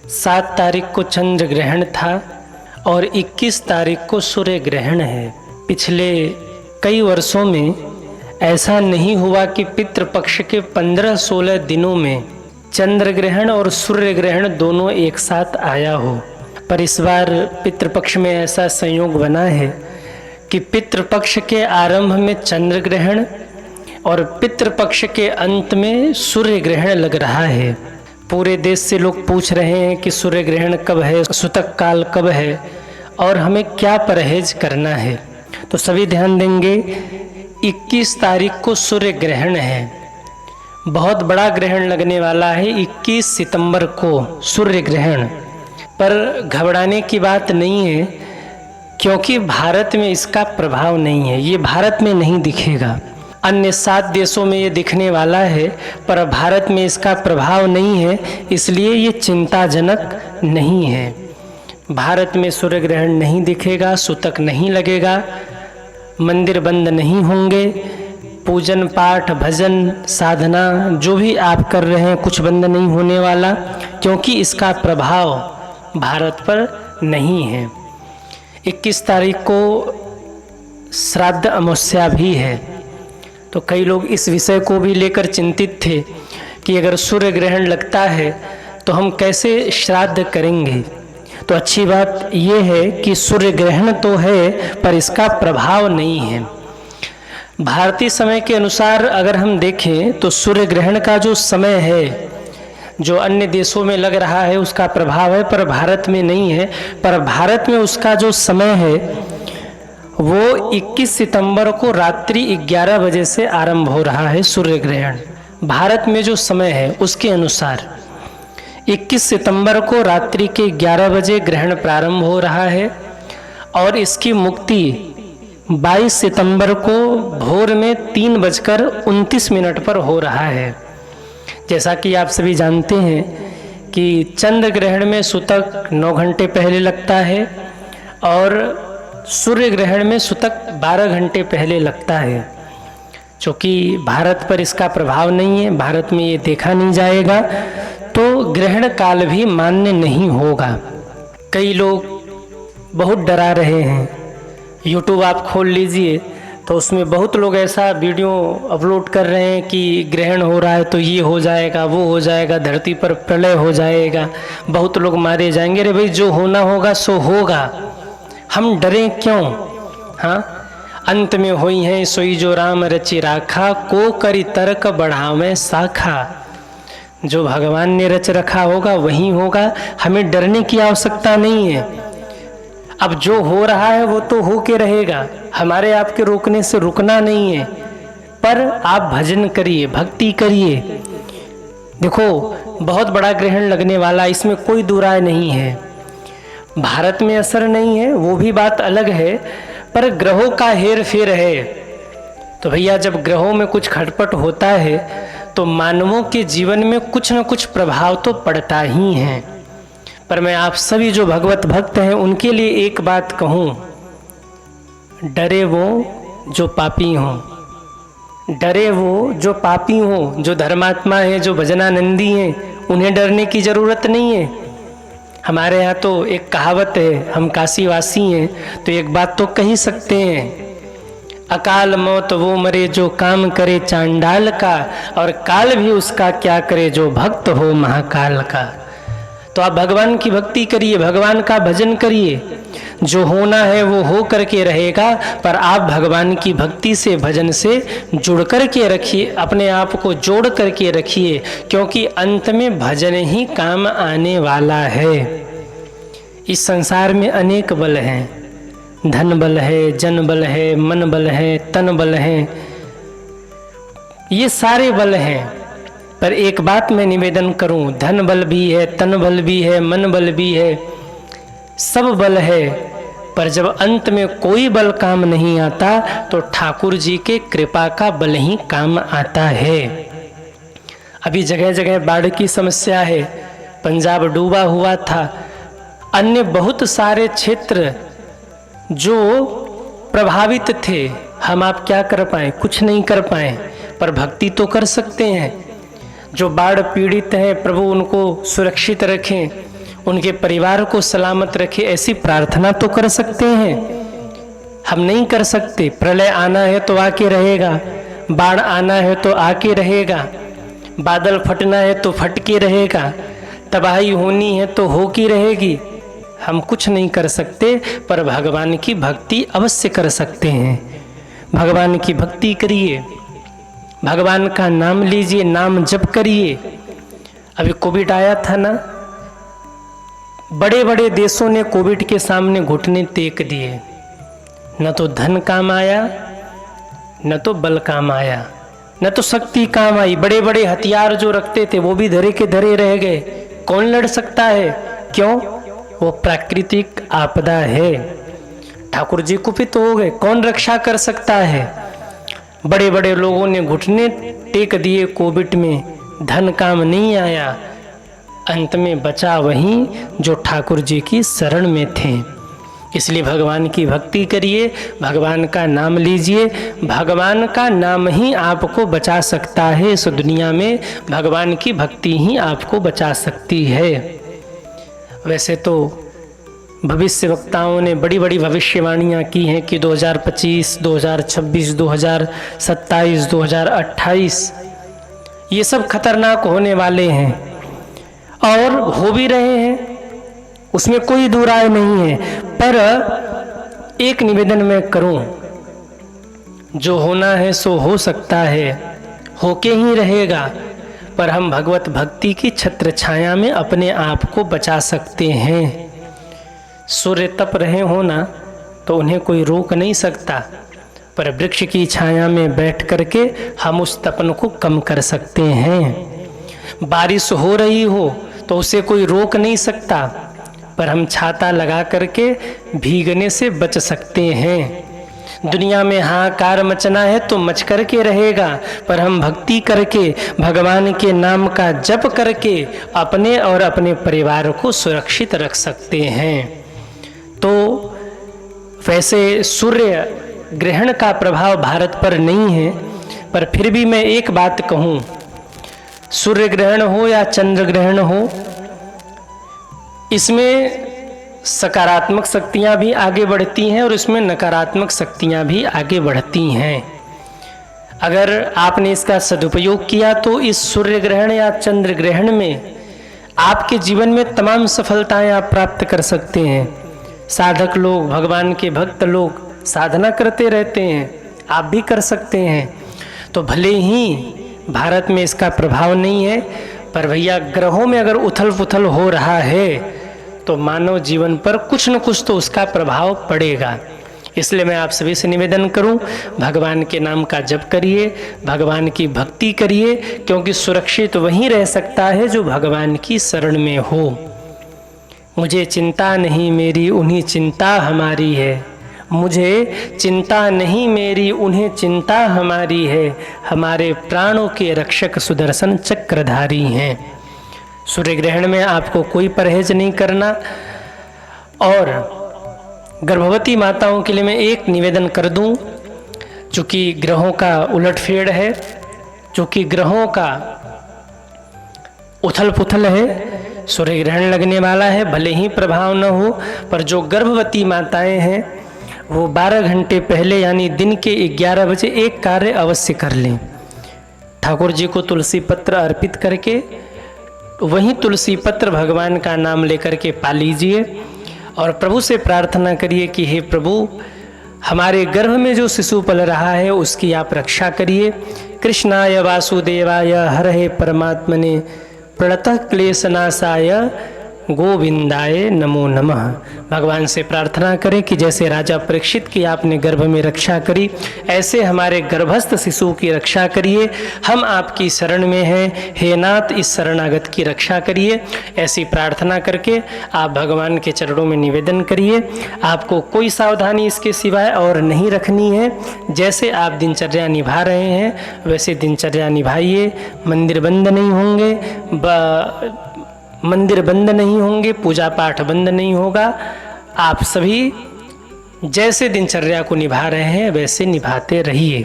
7 तारीख को चंद्र ग्रहण था और 21 तारीख को सूर्य ग्रहण है। पिछले कई वर्षों में ऐसा नहीं हुआ कि पितृपक्ष के 15-16 दिनों में चंद्र ग्रहण और सूर्य ग्रहण दोनों एक साथ आया हो, पर इस बार पितृपक्ष में ऐसा संयोग बना है कि पितृपक्ष के आरंभ में चंद्र ग्रहण और पितृपक्ष के अंत में सूर्य ग्रहण लग रहा है। पूरे देश से लोग पूछ रहे हैं कि सूर्य ग्रहण कब है, सूतक काल कब है और हमें क्या परहेज करना है। तो सभी ध्यान देंगे, 21 तारीख को सूर्य ग्रहण है, बहुत बड़ा ग्रहण लगने वाला है 21 सितंबर को सूर्य ग्रहण। पर घबराने की बात नहीं है, क्योंकि भारत में इसका प्रभाव नहीं है, ये भारत में नहीं दिखेगा। अन्य 7 देशों में ये दिखने वाला है, पर भारत में इसका प्रभाव नहीं है, इसलिए ये चिंताजनक नहीं है। भारत में सूर्य ग्रहण नहीं दिखेगा, सूतक नहीं लगेगा, मंदिर बंद नहीं होंगे, पूजन पाठ भजन साधना जो भी आप कर रहे हैं कुछ बंद नहीं होने वाला, क्योंकि इसका प्रभाव भारत पर नहीं है। 21 तारीख को श्राद्ध अमावस्या भी है, तो कई लोग इस विषय को भी लेकर चिंतित थे कि अगर सूर्य ग्रहण लगता है तो हम कैसे श्राद्ध करेंगे। तो अच्छी बात यह है कि सूर्य ग्रहण तो है पर इसका प्रभाव नहीं है। भारतीय समय के अनुसार अगर हम देखें तो सूर्य ग्रहण का जो समय है, जो अन्य देशों में लग रहा है उसका प्रभाव है, पर भारत में नहीं है। पर भारत में उसका जो समय है वो 21 सितंबर को रात्रि 11 बजे से आरंभ हो रहा है सूर्य ग्रहण। भारत में जो समय है उसके अनुसार 21 सितंबर को रात्रि के 11 बजे ग्रहण प्रारंभ हो रहा है और इसकी मुक्ति 22 सितंबर को भोर में 3:29 पर हो रहा है। जैसा कि आप सभी जानते हैं कि चंद्र ग्रहण में सूतक 9 घंटे पहले लगता है और सूर्य ग्रहण में सूतक 12 घंटे पहले लगता है। चूँकि भारत पर इसका प्रभाव नहीं है, भारत में ये देखा नहीं जाएगा, तो ग्रहण काल भी मान्य नहीं होगा। कई लोग बहुत डरा रहे हैं। यूट्यूब आप खोल लीजिए तो उसमें बहुत लोग ऐसा वीडियो अपलोड कर रहे हैं कि ग्रहण हो रहा है तो ये हो जाएगा, वो हो जाएगा, धरती पर प्रलय हो जाएगा, बहुत लोग मारे जाएंगे। अरे भाई, जो होना होगा सो होगा, हम डरें क्यों। हाँ, अंत में होई है सोई जो राम रचि राखा, को करी तर्क बढ़ावे शाखा। जो भगवान ने रच रखा होगा वही होगा, हमें डरने की आवश्यकता नहीं है। अब जो हो रहा है वो तो हो के रहेगा, हमारे आपके रोकने से रुकना नहीं है। पर आप भजन करिए, भक्ति करिए। देखो, बहुत बड़ा ग्रहण लगने वाला, इसमें कोई दो राय नहीं है। भारत में असर नहीं है वो भी बात अलग है, पर ग्रहों का हेर फेर है। तो भैया, जब ग्रहों में कुछ खटपट होता है तो मानवों के जीवन में कुछ न कुछ प्रभाव तो पड़ता ही है। पर मैं आप सभी जो भगवत भक्त हैं उनके लिए एक बात कहूँ, डरे वो जो पापी हों, डरे वो जो पापी हों। जो धर्मात्मा हैं, जो भजनानंदी हैं, उन्हें डरने की ज़रूरत नहीं है। हमारे यहाँ तो एक कहावत है, हम काशीवासी हैं तो एक बात तो कह ही सकते हैं, अकाल मौत वो मरे जो काम करे चांडाल का, और काल भी उसका क्या करे जो भक्त हो महाकाल का। तो आप भगवान की भक्ति करिए, भगवान का भजन करिए। जो होना है वो हो करके रहेगा, पर आप भगवान की भक्ति से, भजन से जुड़ करके रखिए, अपने आप को जोड़ करके रखिए, क्योंकि अंत में भजन ही काम आने वाला है। इस संसार में अनेक बल हैं, धन बल है, जन बल है, मन बल है, तन बल है, ये सारे बल हैं। पर एक बात मैं निवेदन करूं, धन बल भी है, तन बल भी है, मन बल भी है, सब बल है, पर जब अंत में कोई बल काम नहीं आता तो ठाकुर जी के कृपा का बल ही काम आता है। अभी जगह जगह बाढ़ की समस्या है, पंजाब डूबा हुआ था, अन्य बहुत सारे क्षेत्र जो प्रभावित थे। हम आप क्या कर पाए? कुछ नहीं कर पाए, पर भक्ति तो कर सकते हैं। जो बाढ़ पीड़ित हैं, प्रभु उनको सुरक्षित रखें, उनके परिवार को सलामत रखे, ऐसी प्रार्थना तो कर सकते हैं। हम नहीं कर सकते। प्रलय आना है तो आके रहेगा, बाढ़ आना है तो आके रहेगा, बादल फटना है तो फट के रहेगा, तबाही होनी है तो हो की रहेगी। हम कुछ नहीं कर सकते, पर भगवान की भक्ति अवश्य कर सकते हैं। भगवान की भक्ति करिए, भगवान का नाम लीजिए, नाम जप करिए। अभी कोविड आया था ना, बड़े बड़े देशों ने कोविड के सामने घुटने टेक दिए। न तो धन काम आया, न तो बल काम आया, न तो शक्ति काम आई। बड़े बड़े हथियार जो रखते थे वो भी धरे के धरे रह गए। कौन लड़ सकता है? क्यों? वो प्राकृतिक आपदा है। ठाकुर जी कुपित हो गए, कौन रक्षा कर सकता है? बड़े बड़े लोगों ने घुटने टेक दिए कोविड में, धन काम नहीं आया। अंत में बचा वही जो ठाकुर जी की शरण में थे। इसलिए भगवान की भक्ति करिए, भगवान का नाम लीजिए। भगवान का नाम ही आपको बचा सकता है। इस दुनिया में भगवान की भक्ति ही आपको बचा सकती है। वैसे तो भविष्य वक्ताओं ने बड़ी बड़ी भविष्यवाणियाँ की हैं कि 2025, 2026, 2027, 2028 ये सब खतरनाक होने वाले हैं और हो भी रहे हैं, उसमें कोई दो राय नहीं है। पर एक निवेदन मैं करूं, जो होना है सो हो सकता है, होके ही रहेगा, पर हम भगवत भक्ति की छत्र छाया में अपने आप को बचा सकते हैं। सूर्य तप रहे हो ना तो उन्हें कोई रोक नहीं सकता, पर वृक्ष की छाया में बैठ करके हम उस तपन को कम कर सकते हैं। बारिश हो रही हो तो उसे कोई रोक नहीं सकता, पर हम छाता लगा करके भीगने से बच सकते हैं। दुनिया में हाहाकार मचना है तो मच करके रहेगा, पर हम भक्ति करके, भगवान के नाम का जप करके अपने और अपने परिवार को सुरक्षित रख सकते हैं। तो वैसे सूर्य ग्रहण का प्रभाव भारत पर नहीं है, पर फिर भी मैं एक बात कहूँ, सूर्य ग्रहण हो या चंद्र ग्रहण हो, इसमें सकारात्मक शक्तियाँ भी आगे बढ़ती हैं और इसमें नकारात्मक शक्तियाँ भी आगे बढ़ती हैं। अगर आपने इसका सदुपयोग किया तो इस सूर्य ग्रहण या चंद्र ग्रहण में आपके जीवन में तमाम सफलताएं आप प्राप्त कर सकते हैं। साधक लोग, भगवान के भक्त लोग साधना करते रहते हैं, आप भी कर सकते हैं। तो भले ही भारत में इसका प्रभाव नहीं है, पर भैया ग्रहों में अगर उथल पुथल हो रहा है तो मानव जीवन पर कुछ न कुछ तो उसका प्रभाव पड़ेगा। इसलिए मैं आप सभी से निवेदन करूं, भगवान के नाम का जप करिए, भगवान की भक्ति करिए, क्योंकि सुरक्षित वहीं रह सकता है जो भगवान की शरण में हो। मुझे चिंता नहीं मेरी, उन्हीं चिंता हमारी है। मुझे चिंता नहीं मेरी, उन्हें चिंता हमारी है। हमारे प्राणों के रक्षक सुदर्शन चक्रधारी हैं। सूर्य ग्रहण में आपको कोई परहेज नहीं करना। और गर्भवती माताओं के लिए मैं एक निवेदन कर दूं, चूँकि ग्रहों का उलटफेर है, चूँकि ग्रहों का उथल पुथल है, सूर्य ग्रहण लगने वाला है, भले ही प्रभाव न हो, पर जो गर्भवती माताएं हैं वो 12 घंटे पहले यानी दिन के 11 बजे एक कार्य अवश्य कर लें। ठाकुर जी को तुलसी पत्र अर्पित करके वहीं तुलसी पत्र भगवान का नाम लेकर के पा लीजिए और प्रभु से प्रार्थना करिए कि हे प्रभु, हमारे गर्भ में जो शिशु पल रहा है उसकी आप रक्षा करिए। कृष्णाय वासुदेवाय हरहे परमात्मने प्रणतः क्लेशनाशाय गोविंदाय नमो नमः। भगवान से प्रार्थना करें कि जैसे राजा परीक्षित की आपने गर्भ में रक्षा करी, ऐसे हमारे गर्भस्थ शिशु की रक्षा करिए। हम आपकी शरण में हैं, हे नाथ इस शरणागत की रक्षा करिए। ऐसी प्रार्थना करके आप भगवान के चरणों में निवेदन करिए। आपको कोई सावधानी इसके सिवाय और नहीं रखनी है। जैसे आप दिनचर्या निभा रहे हैं वैसे दिनचर्या निभाइए। मंदिर बंद नहीं होंगे, मंदिर बंद नहीं होंगे, पूजा पाठ बंद नहीं होगा। आप सभी जैसे दिनचर्या को निभा रहे हैं वैसे निभाते रहिए।